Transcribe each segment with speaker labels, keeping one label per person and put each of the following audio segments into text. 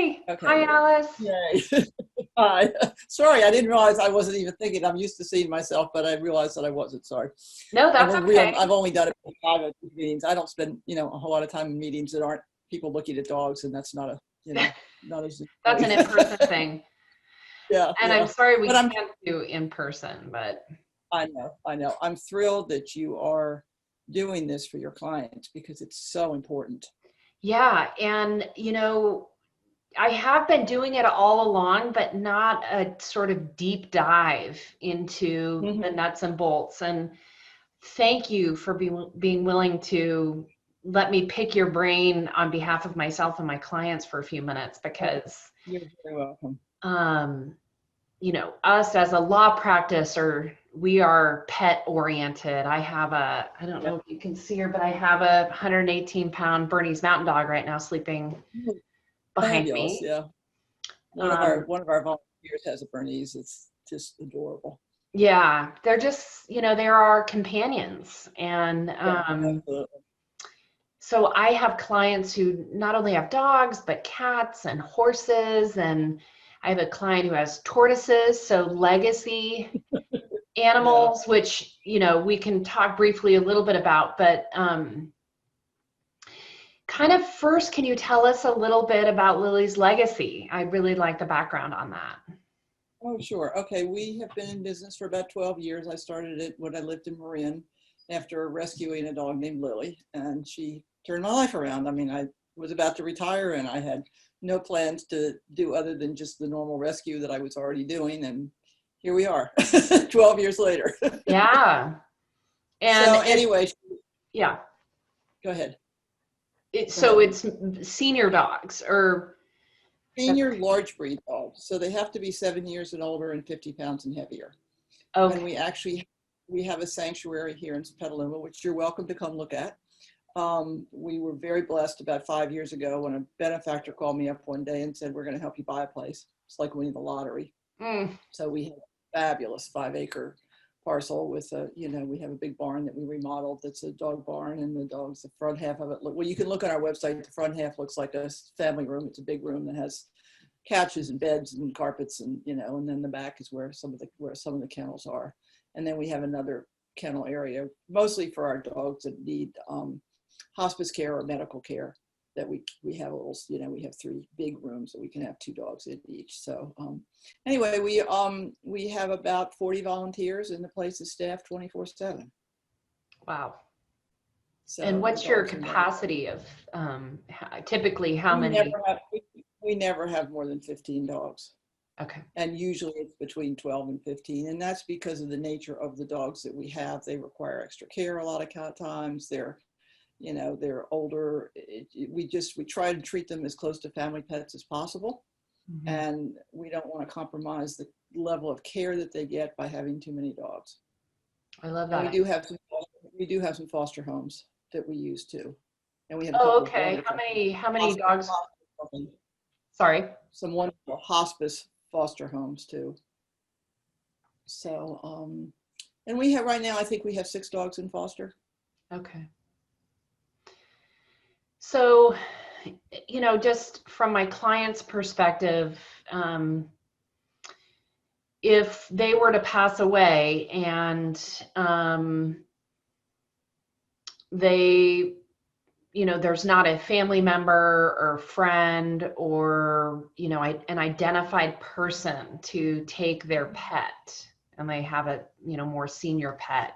Speaker 1: Yay!
Speaker 2: Okay.
Speaker 1: Hi, Alice.
Speaker 2: Yay. Hi. Sorry, I didn't realize I wasn't even thinking. I'm used to seeing myself, but I realized that I wasn't. Sorry.
Speaker 1: No, that's
Speaker 2: and
Speaker 1: okay.
Speaker 2: I've only done it for 5 of these meetings. I don't spend, a whole lot of time in meetings that aren't people looking at dogs, and that's not a, not as.
Speaker 1: That's an in-person thing.
Speaker 2: Yeah.
Speaker 1: And
Speaker 2: yeah.
Speaker 1: I'm sorry we
Speaker 2: But
Speaker 1: can't do in person, but.
Speaker 2: I know. I'm thrilled that you are doing this for your clients because it's so important.
Speaker 1: Yeah. And, I have been doing it all along, but not a sort of deep dive into the nuts and bolts. And thank you for being willing to let me pick your brain on behalf of myself and my clients for a few minutes, because
Speaker 2: you're very welcome.
Speaker 1: Us as a law practice, we are pet oriented. I have I don't know if you can see her, but I have a 118-pound Bernese Mountain Dog right now sleeping behind me.
Speaker 2: Yeah. One of our volunteers has a Bernese. It's just adorable.
Speaker 1: Yeah, they're just, they're our companions. And so I have clients who not only have dogs, but cats and horses. And I have a client who has tortoises, so legacy animals, which, we can talk briefly a little bit about. But kind of first, can you tell us a little bit about Lily's legacy? I really like the background on that.
Speaker 2: Oh, sure. Okay, we have been in business for about 12 years. I started it when I lived in Marin after rescuing a dog named Lily, and she turned my life around. I mean, I was about to retire and I had no plans to do other than just the normal rescue that I was already doing, and here we are 12 years later.
Speaker 1: Yeah. And
Speaker 2: so anyway.
Speaker 1: Yeah.
Speaker 2: Go ahead.
Speaker 1: It's senior dogs or?
Speaker 2: Senior large breed dogs. So they have to be 7 years and older and 50 pounds and heavier.
Speaker 1: Okay.
Speaker 2: And we have a sanctuary here in Petaluma, which you're welcome to come look at. We were very blessed about 5 years ago when a benefactor called me up one day and said, we're going to help you buy a place. It's like winning the lottery. So we have a fabulous 5-acre parcel with we have a big barn that we remodeled. That's a dog barn, and the front half of it. Well, you can look on our website. The front half looks like a family room. It's a big room that has couches and beds and carpets, and and then the back is where some of the kennels are. And then we have another kennel area, mostly for our dogs that need hospice care or medical care. That we have we have 3 big rooms that we can have 2 dogs in each. So anyway, we have about 40 volunteers, and the place is staffed 24/7.
Speaker 1: Wow.
Speaker 2: So
Speaker 1: and what's your capacity of typically how many?
Speaker 2: We never have more than 15 dogs.
Speaker 1: Okay.
Speaker 2: And usually it's between 12 and 15, and that's because of the nature of the dogs that we have. They require extra care a lot of times. They're older. We try to treat them as close to family pets as possible. And we don't want to compromise the level of care that they get by having too many dogs.
Speaker 1: I love that.
Speaker 2: And we do have some foster homes that we use too. And we have
Speaker 1: okay. How many dogs? Sorry.
Speaker 2: Some wonderful hospice foster homes too. So and we have right now, I think we have 6 dogs in foster.
Speaker 1: Okay. So, just from my client's perspective, if they were to pass away and they, there's not a family member or friend or, an identified person to take their pet, and they have a, more senior pet,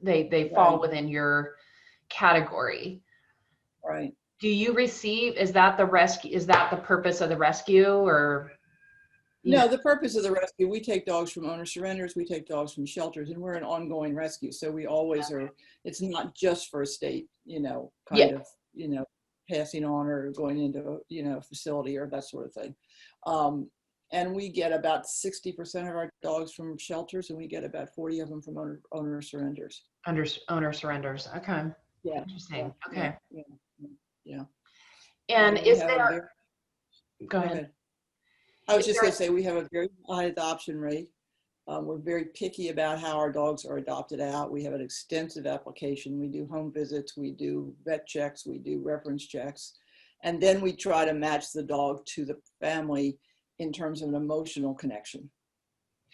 Speaker 1: they fall within your category.
Speaker 2: Right.
Speaker 1: Do you receive, is that the rescue? Is that the purpose of the rescue, or?
Speaker 2: No, the purpose of the rescue, we take dogs from owner surrenders, we take dogs from shelters, and we're an ongoing rescue. So we always are, it's not just for estate, kind of, passing on or going into, a facility or that sort of thing. And we get about 60% of our dogs from shelters, and we get about 40 of them from owner surrenders.
Speaker 1: Owner surrenders. Okay.
Speaker 2: Yeah.
Speaker 1: Interesting. Okay.
Speaker 2: Yeah.
Speaker 1: And is there? Go ahead.
Speaker 2: I was just going to say we have a very high adoption rate. We're very picky about how our dogs are adopted out. We have an extensive application. We do home visits. We do vet checks. We do reference checks. And then we try to match the dog to the family in terms of an emotional connection,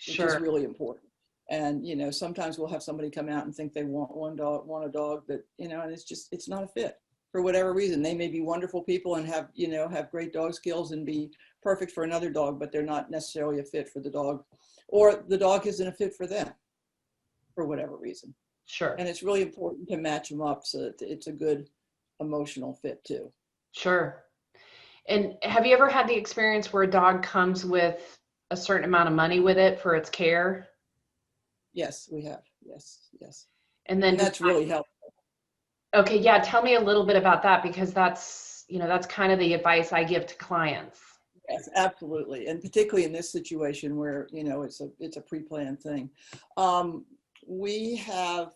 Speaker 2: which is really important. And, you know, sometimes we'll have somebody come out and think they want a dog that, you know, and it's not a fit for whatever reason. They may be wonderful people and have, you know, have great dog skills and be perfect for another dog, but they're not necessarily a fit for the dog, or the dog isn't a fit for them for whatever reason.
Speaker 1: Sure.
Speaker 2: And it's really important to match them up so that it's a good emotional fit too.
Speaker 1: Sure. And have you ever had the experience where a dog comes with a certain amount of money with it for its care?
Speaker 2: Yes, we have. Yes.
Speaker 1: And then
Speaker 2: that's really helpful.
Speaker 1: Okay, yeah, tell me a little bit about that, because that's, you know, that's kind of the advice I give to clients.
Speaker 2: Yes, absolutely. And particularly in this situation where, you know, it's a pre-planned thing. We have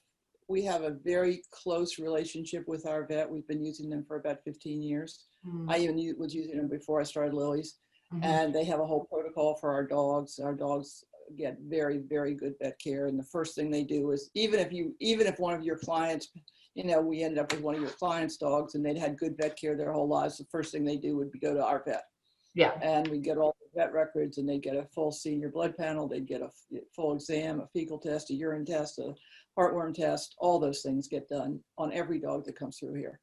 Speaker 2: a very close relationship with our vet. We've been using them for about 15 years. I even was using them before I started Lily's. And they have a whole protocol for our dogs. Our dogs get very, very good vet care. And the first thing they do is, even if one of your clients, you know, we ended up with one of your clients' dogs and they'd had good vet care their whole lives, the first thing they do would be go to our vet.
Speaker 1: Yeah.
Speaker 2: And we get all the vet records, and they get a full senior blood panel. They'd get a full exam, a fecal test, a urine test, a heartworm test. All those things get done on every dog that comes through here.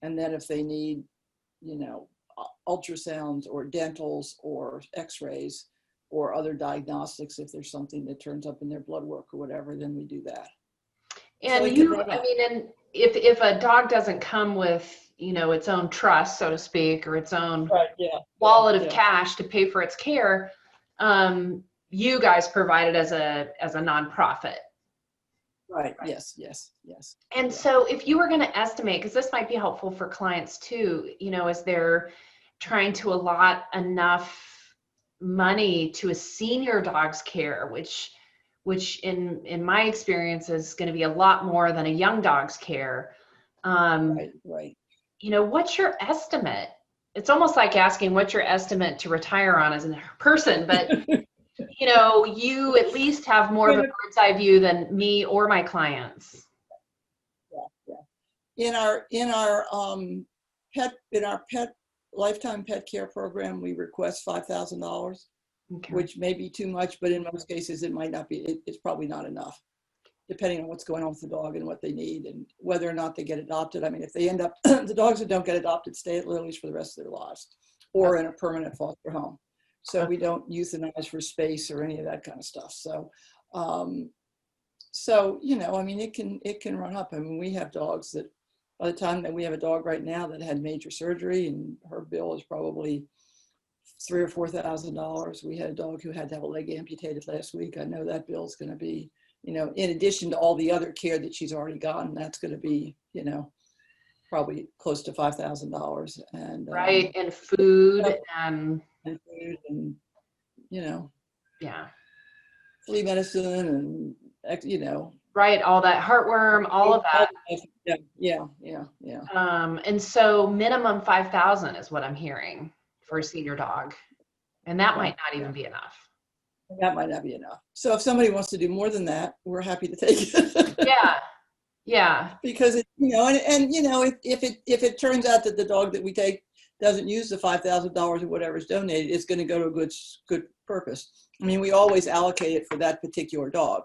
Speaker 2: And then if they need, you know, ultrasounds or dentals or x-rays or other diagnostics, if there's something that turns up in their blood work or whatever, then we do that.
Speaker 1: And and if a dog doesn't come with, you know, its own trust, so to speak, or its own wallet of cash to pay for its care, you guys provide it as a nonprofit.
Speaker 2: Right. Yes.
Speaker 1: And so if you were going to estimate, because this might be helpful for clients too, you know, as they're trying to allot enough money to a senior dog's care, which in my experience is going to be a lot more than a young dog's care.
Speaker 2: Right.
Speaker 1: You know, what's your estimate? It's almost like asking what's your estimate to retire on as a person, but you know, you at least have more of a bird's eye view than me or my clients.
Speaker 2: In our pet lifetime pet care program, we request $5,000, which may be too much, but in most cases it might not be. It's probably not enough, depending on what's going on with the dog and what they need and whether or not they get adopted. I mean, if they end up, the dogs that don't get adopted stay at Lily's for the rest of their lives or in a permanent foster home. So we don't euthanize for space or any of that kind of stuff. So, you know, I mean, it can run up. I mean, we have dogs that by the time that we have a dog right now that had major surgery and her bill is probably $3,000 or $4,000. We had a dog who had to have a leg amputated last week. I know that bill is going to be, you know, in addition to all the other care that she's already gotten, that's going to be, you know, probably close to $5,000. And
Speaker 1: and food
Speaker 2: and you know, flea medicine and, you know,
Speaker 1: all that heartworm, all of that.
Speaker 2: Yeah.
Speaker 1: And so minimum 5,000 is what I'm hearing for a senior dog, and that might not even be enough.
Speaker 2: That might not be enough. So if somebody wants to do more than that, we're happy to take it.
Speaker 1: Yeah.
Speaker 2: Because it, you know, and you know, if it turns out that the dog that we take doesn't use the $5,000 or whatever is donated, it's going to go to a good purpose. I mean, we always allocate it for that particular dog.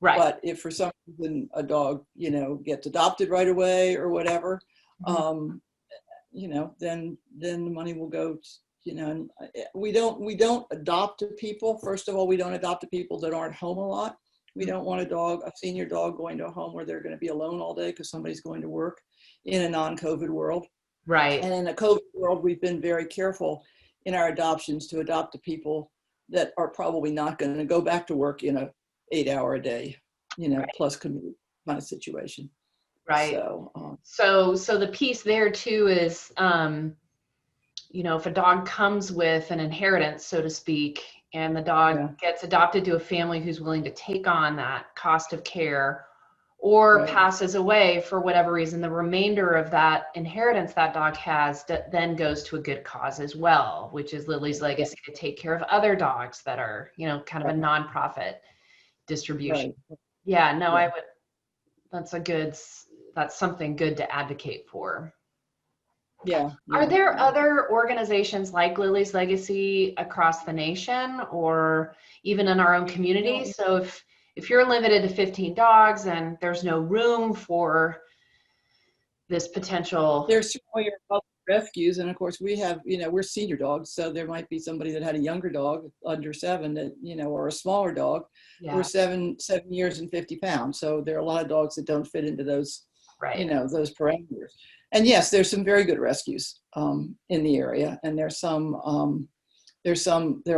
Speaker 1: Right.
Speaker 2: But if for some reason a dog, you know, gets adopted right away or whatever, you know, then the money will go, you know, and we don't adopt to people. First of all, we don't adopt to people that aren't home a lot. We don't want a senior dog going to a home where they're going to be alone all day because somebody's going to work in a non-COVID world.
Speaker 1: Right.
Speaker 2: And in a COVID world, we've been very careful in our adoptions to adopt to people that are probably not going to go back to work in a 8-hour a day, you know, plus commute kind of situation.
Speaker 1: Right. So the piece there too is, you know, if a dog comes with an inheritance, so to speak, and the dog gets adopted to a family who's willing to take on that cost of care, or passes away for whatever reason, the remainder of that inheritance that dog has then goes to a good cause as well, which is Lily's legacy to take care of other dogs that are, you know, kind of a nonprofit distribution. I would, that's something good to advocate for.
Speaker 2: Yeah.
Speaker 1: Are there other organizations like Lily's Legacy across the nation or even in our own community? So if you're limited to 15 dogs and there's no room for this potential.
Speaker 2: There's certainly other rescues, and of course we have, we're senior dogs, so there might be somebody that had a younger dog under 7 that, or a smaller dog.
Speaker 1: Yeah.
Speaker 2: We're 7 years and 50 pounds, so there are a lot of dogs that don't fit into those,
Speaker 1: Right.
Speaker 2: Those parameters. And yes, there's some very good rescues in the area, and there are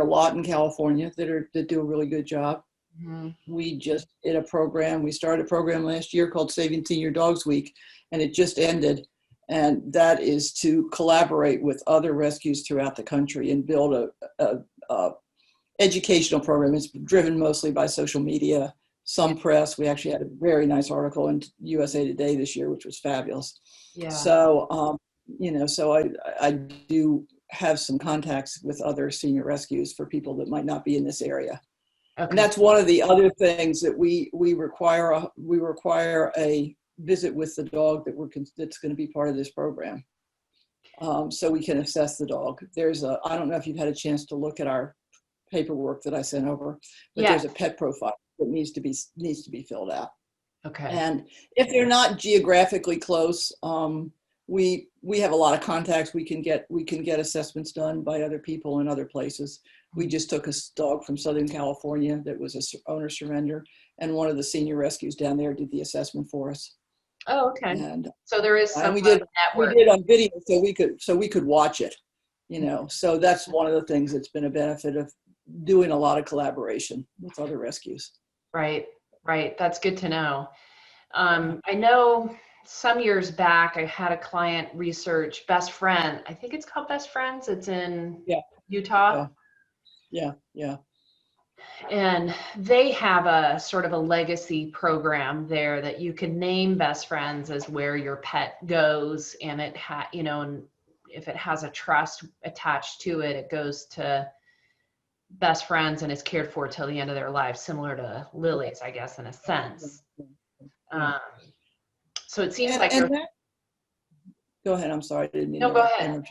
Speaker 2: a lot in California that do a really good job. Mm-hmm. We just did a program. We started a program last year called Saving Senior Dogs Week, and it just ended. And that is to collaborate with other rescues throughout the country and build a educational program. It's driven mostly by social media, some press. We actually had a very nice article in USA Today this year, which was fabulous. Yeah. So, so I do have some contacts with other senior rescues for people that might not be in this area. Okay. And that's one of the other things that we require. We require a visit with the dog that's going to be part of this program, so we can assess the dog. I don't know if you've had a chance to look at our paperwork that I sent over, but There's a pet profile that needs to be filled out. Okay. And if they're not geographically close, we have a lot of contacts. We can get assessments done by other people in other places. We just took a dog from Southern California that was a owner surrender, and one of the senior rescues down there did the assessment for us.
Speaker 1: Oh, okay. And so there is some
Speaker 2: we did on video, so we could watch it, So that's one of the things that's been a benefit of doing a lot of collaboration with other rescues.
Speaker 1: Right. That's good to know. I know some years back I had a client research Best Friend. I think it's called Best Friends. It's in Utah.
Speaker 2: Yeah.
Speaker 1: And they have a sort of a legacy program there that you can name Best Friends as where your pet goes, and it and if it has a trust attached to it, it goes to Best Friends and is cared for till the end of their life, similar to Lily's, I guess, in a sense. So it seems like
Speaker 2: go ahead. I'm sorry, I didn't mean to
Speaker 1: go ahead.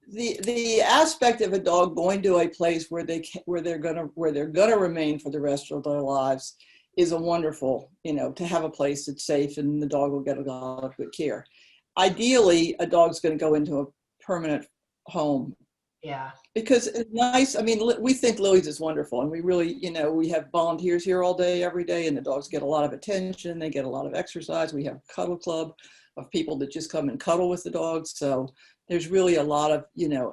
Speaker 2: The aspect of a dog going to a place where they're gonna remain for the rest of their lives is a wonderful, to have a place that's safe and the dog will get a lot of good care. Ideally, a dog's going to go into a permanent home. Yeah. Because it's nice. I mean, we think Lily's is wonderful, and we really, we have volunteers here all day, every day, and the dogs get a lot of attention. They get a lot of exercise. We have a cuddle club of people that just come and cuddle with the dogs. So there's really a lot of,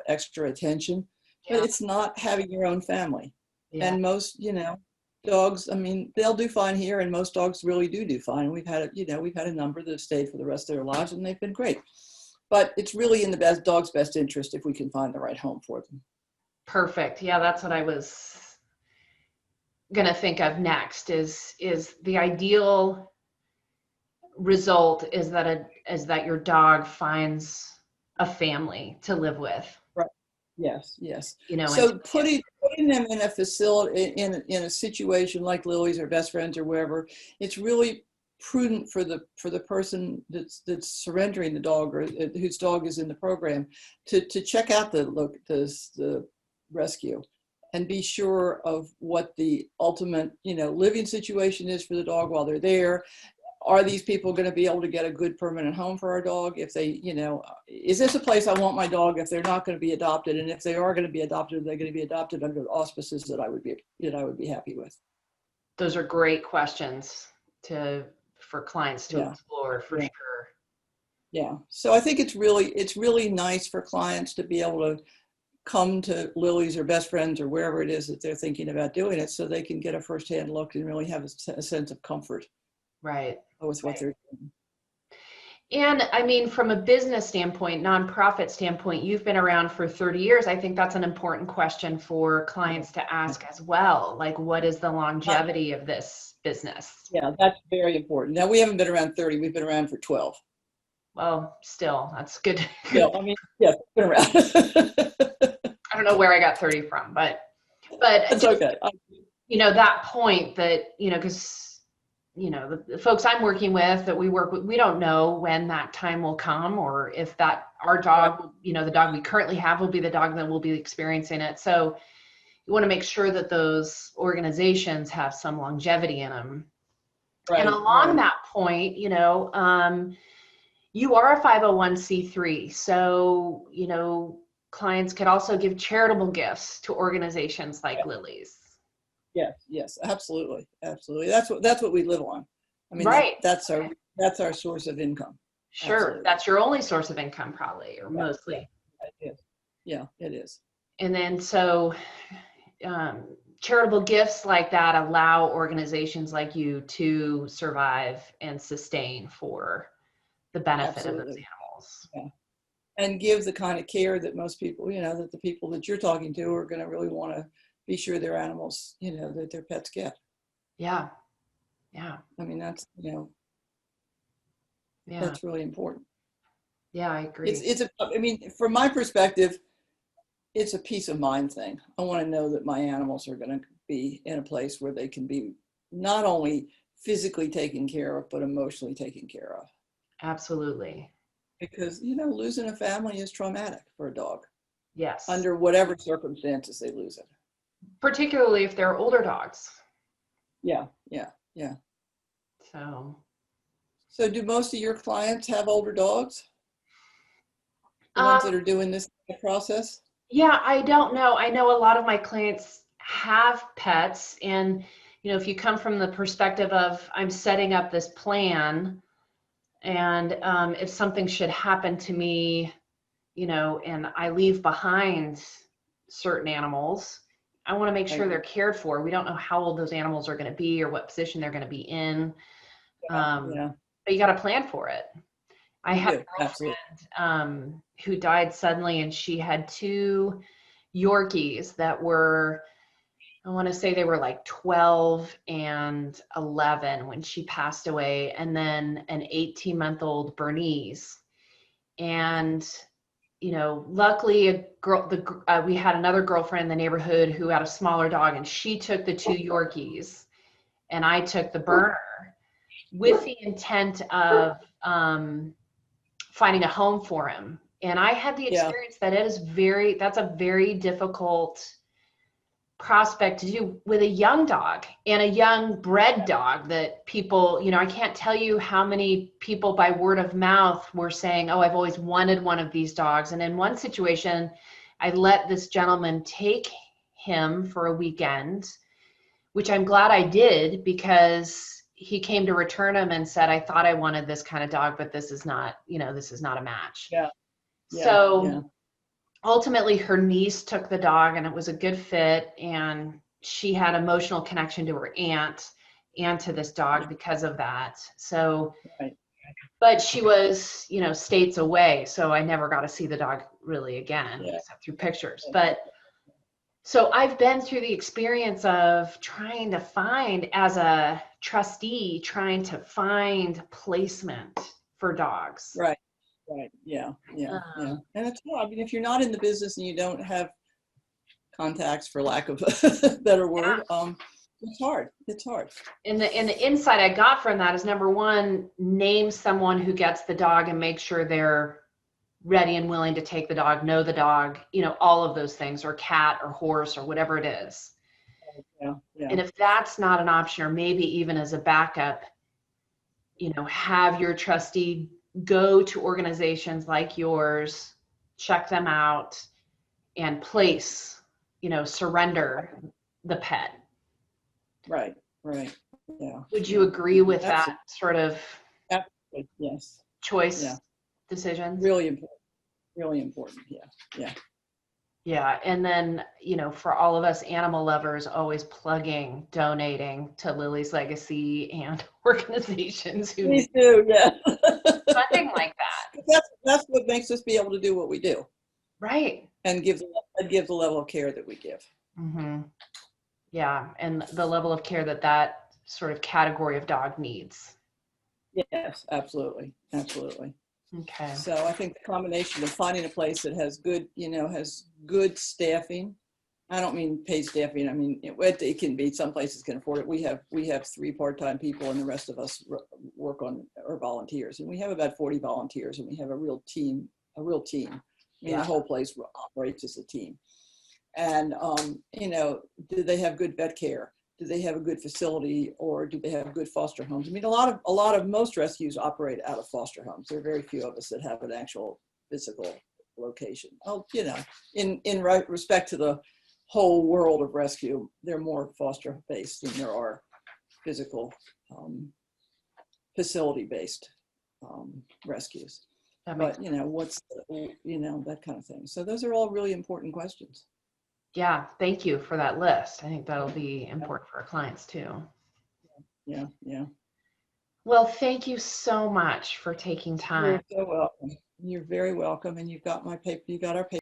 Speaker 2: extra attention, but it's not having your own family. Yeah. And most, dogs, I mean, they'll do fine here, and most dogs really do fine. We've had a number that have stayed for the rest of their lives, and they've been great. But it's really in the dog's best interest if we can find the right home for them.
Speaker 1: Perfect. Yeah, that's what I was gonna think of next. Is the ideal result is that your dog finds a family to live with.
Speaker 2: Right. Yes. So putting them in a facility, in a situation like Lily's or Best Friends or wherever, it's really prudent for the person that's surrendering the dog or whose dog is in the program to check out the rescue and be sure of what the ultimate living situation is for the dog while they're there. Are these people going to be able to get a good permanent home for our dog? If they, is this a place I want my dog? If they're not going to be adopted, and if they are going to be adopted, they're going to be adopted under auspices that I would be happy with.
Speaker 1: Those are great questions for clients to explore for sure.
Speaker 2: Yeah. So I think it's really nice for clients to be able to come to Lily's or Best Friends or wherever it is that they're thinking about doing it, so they can get a firsthand look and really have a sense of comfort.
Speaker 1: Right.
Speaker 2: With what they're doing.
Speaker 1: And I mean, from a business standpoint, nonprofit standpoint, you've been around for 30 years. I think that's an important question for clients to ask as well. Like, what is the longevity of this business?
Speaker 2: Yeah, that's very important. Now, we haven't been around 30. We've been around for 12.
Speaker 1: Well, still, that's good.
Speaker 2: Yeah, I mean, yeah, been around.
Speaker 1: I don't know where I got 30 from, but
Speaker 2: that's okay.
Speaker 1: That point that, because the folks I'm working with that we work with, we don't know when that time will come, or if that our dog, the dog we currently have will be the dog that will be experiencing it. So you want to make sure that those organizations have some longevity in them. And along that point, you are a 501c3. So, clients could also give charitable gifts to organizations like Lily's.
Speaker 2: Yes, absolutely. Absolutely. That's what we live on. I mean, that's our source of income.
Speaker 1: Sure. Absolutely. That's your only source of income, probably, or mostly.
Speaker 2: Yeah, it is.
Speaker 1: And then so charitable gifts like that allow organizations like you to survive and sustain for the benefit of those animals.
Speaker 2: Yeah. And give the kind of care that most people, that the people that you're talking to are going to really want to be sure their animals, that their pets get.
Speaker 1: Yeah.
Speaker 2: I mean, that's, that's really important.
Speaker 1: Yeah, I agree.
Speaker 2: I mean, from my perspective, it's a peace of mind thing. I want to know that my animals are going to be in a place where they can be not only physically taken care of, but emotionally taken care of.
Speaker 1: Absolutely.
Speaker 2: Because, losing a family is traumatic for a dog.
Speaker 1: Yes.
Speaker 2: Under whatever circumstances they lose it.
Speaker 1: Particularly if they're older dogs.
Speaker 2: Yeah. So do most of your clients have older dogs? The ones that are doing this process?
Speaker 1: Yeah, I don't know. I know a lot of my clients have pets, and if you come from the perspective of I'm setting up this plan, and if something should happen to me, and I leave behind certain animals, I want to make sure they're cared for. We don't know how old those animals are going to be or what position they're going to be in. But you got to plan for it. I had a girlfriend who died suddenly, and she had 2 Yorkies that were, I want to say they were like 12 and 11 when she passed away, and then an 18-month-old Bernese. And luckily we had another girlfriend in the neighborhood who had a smaller dog, and she took the 2 Yorkies and I took the Berner with the intent of finding a home for him. And I had the experience that that's a very difficult prospect to do with a young dog and a young bred dog that people, I can't tell you how many people by word of mouth were saying, oh, I've always wanted one of these dogs. And in one situation, I let this gentleman take him for a weekend, which I'm glad I did, because he came to return him and said, I thought I wanted this kind of dog, but this is not a match. Ultimately, her niece took the dog, and it was a good fit, and she had emotional connection to her aunt and to this dog because of that. So, but she was, states away, so I never got to see the dog really again, except through pictures. But so I've been through the experience of trying to find, as a trustee, trying to find placement for dogs.
Speaker 2: Right. Yeah. And it's hard. I mean, if you're not in the business and you don't have contacts, for lack of a better word, it's hard.
Speaker 1: And the insight I got from that is, number one, name someone who gets the dog and make sure they're ready and willing to take the dog, know the dog, all of those things, or cat or horse or whatever it is. And if that's not an option, or maybe even as a backup, have your trustee go to organizations like yours, check them out, and place, surrender the pet.
Speaker 2: Right. Yeah.
Speaker 1: Would you agree with that sort of choice decisions?
Speaker 2: Really important. Yeah.
Speaker 1: And then, for all of us animal lovers, always plugging, donating to Lily's Legacy and organizations who
Speaker 2: Please do,
Speaker 1: funding like that.
Speaker 2: That's what makes us be able to do what we do.
Speaker 1: Right.
Speaker 2: And give the level of care that we give.
Speaker 1: Mm-hmm. Yeah, and the level of care that sort of category of dog needs.
Speaker 2: Yes, absolutely.
Speaker 1: Okay.
Speaker 2: So I think the combination of finding a place that has good, has good staffing, I don't mean paid staffing. I mean, it can be, some places can afford it. We have 3 part-time people and the rest of us work on, or volunteers. And we have about 40 volunteers and we have a real team. I mean, the whole place operates as a team. And, you know, do they have good vet care? Do they have a good facility, or do they have good foster homes? I mean, most rescues operate out of foster homes. There are very few of us that have an actual physical location. Oh, you know, in respect to the whole world of rescue, they're more foster based than there are physical facility based rescues. But you know, you know, that kind of thing. So those are all really important questions.
Speaker 1: Yeah, thank you for that list. I think that'll be important for our clients too.
Speaker 2: Yeah.
Speaker 1: Well, thank you so much for taking time.
Speaker 2: You're so welcome. You're very welcome. And you've got my paper, you got our paper.